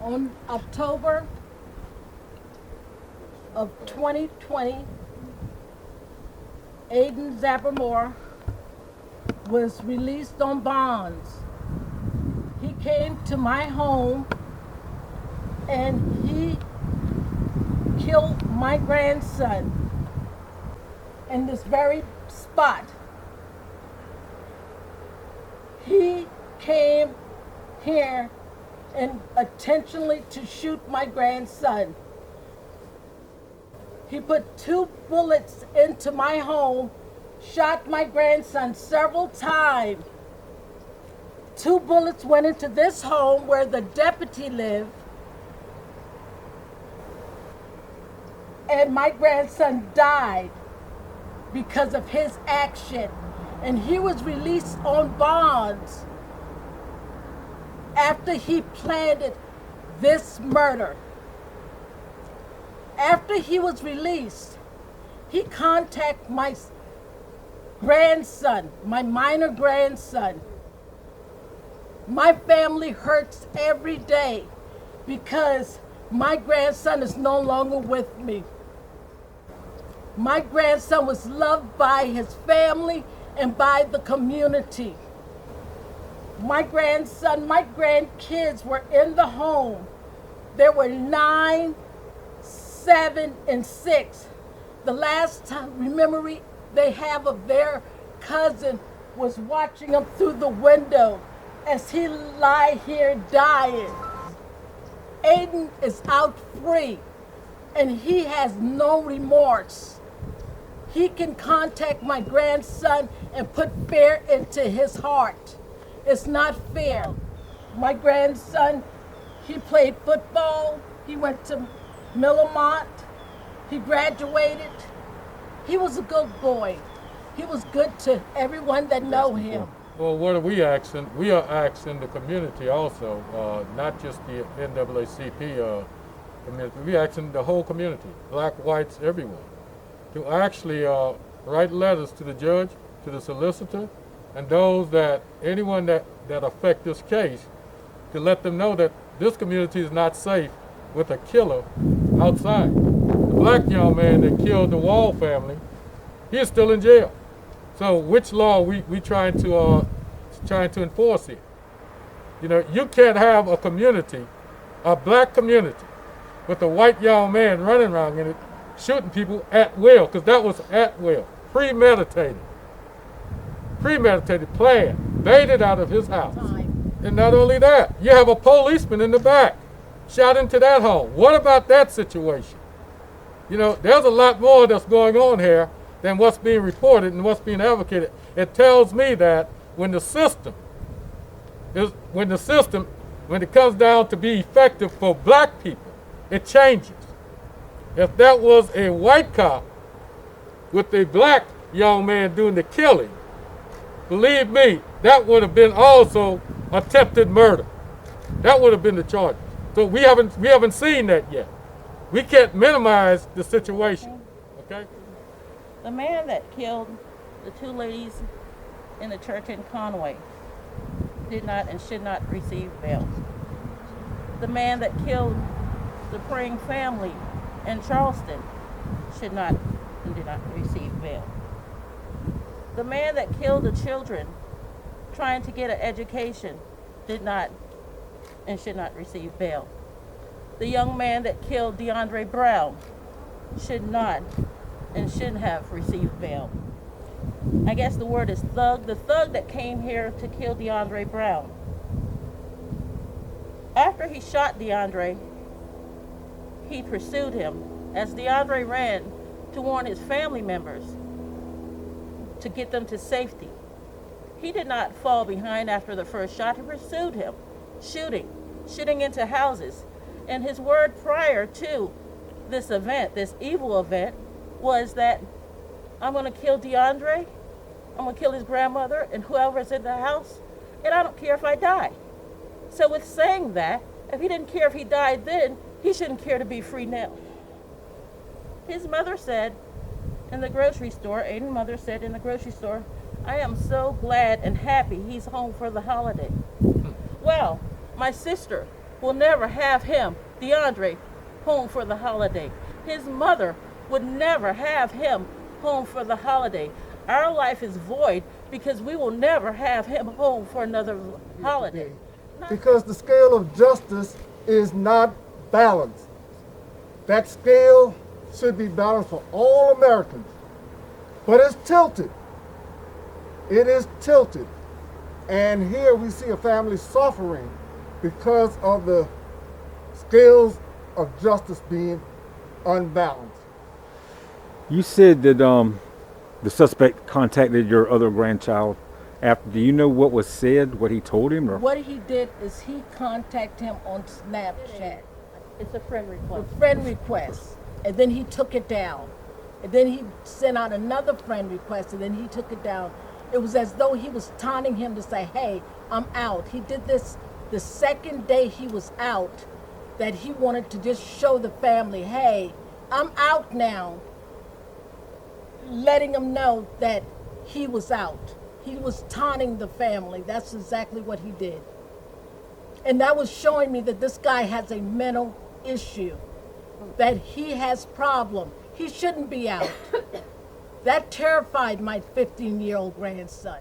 On October of 2020, Aiden Zabermore was released on bonds. He came to my home and he killed my grandson in this very spot. He came here and intentionally to shoot my grandson. He put 2 bullets into my home, shot my grandson several times. 2 bullets went into this home where the deputy lived, and my grandson died because of his action. And he was released on bonds after he planted this murder. After he was released, he contacted my grandson, my minor grandson. My family hurts every day because my grandson is no longer with me. My grandson was loved by his family and by the community. My grandson, my grandkids were in the home. There were 9, 7, and 6. The last time memory they have of their cousin was watching him through the window as he lie here dying. Aiden is out free and he has no remorse. He can contact my grandson and put fear into his heart. It's not fair. My grandson, he played football. He went to Millamont. He graduated. He was a good boy. He was good to everyone that know him. Well, what are we asking? We are asking the community also, not just the NAACP community. We asking the whole community, black, whites, everyone, to actually write letters to the judge, to the solicitor, and those that, anyone that affect this case, to let them know that this community is not safe with a killer outside. The black young man that killed the Wall family, he is still in jail. So which law we trying to enforce here? You know, you can't have a community, a black community, with a white young man running around in it, shooting people at will, because that was at will, premeditated, planned, baited out of his house. And not only that, you have a policeman in the back, shot into that home. What about that situation? You know, there's a lot more that's going on here than what's being reported and what's being advocated. It tells me that when it comes down to be effective for black people, it changes. If that was a white cop with a black young man doing the killing, believe me, that would have been also attempted murder. That would have been the charge. So we haven't seen that yet. We can't minimize the situation, okay? The man that killed the 2 ladies in the church in Conway did not and should not receive bail. The man that killed the praying family in Charleston should not and did not receive bail. The man that killed the children trying to get an education did not and should not receive bail. The young man that killed Deondre Brown should not and shouldn't have received bail. I guess the word is thug. The thug that came here to kill Deondre Brown. After he shot Deondre, he pursued him as Deondre ran to warn his family members to get them to safety. He did not fall behind after the first shot. He pursued him, shooting into houses. And his word prior to this event, this evil event, was that I'm going to kill Deondre, I'm going to kill his grandmother and whoever's in the house, and I don't care if I die. So with saying that, if he didn't care if he died then, he shouldn't care to be free now. His mother said in the grocery store, Aiden's mother said in the grocery store, I am so glad and happy he's home for the holiday. Well, my sister will never have him, Deondre, home for the holiday. His mother would never have him home for the holiday. Our life is void because we will never have him home for another holiday. Because the scale of justice is not balanced. That scale should be balanced for all Americans. But it's tilted. It is tilted. And here we see a family suffering because of the scales of justice being unbalanced. You said that the suspect contacted your other grandchild after. Do you know what was said, what he told him? Or? What he did is he contacted him on Snapchat. It's a friend request. A friend request. And then he took it down. And then he sent out another friend request, and then he took it down. It was as though he was taunting him to say, hey, I'm out. He did this the second day he was out, that he wanted to just show the family, hey, I'm out now. Letting them know that he was out. He was taunting the family. That's exactly what he did. And that was showing me that this guy has a mental issue, that he has problem. He shouldn't be out. That terrified my 15-year-old grandson.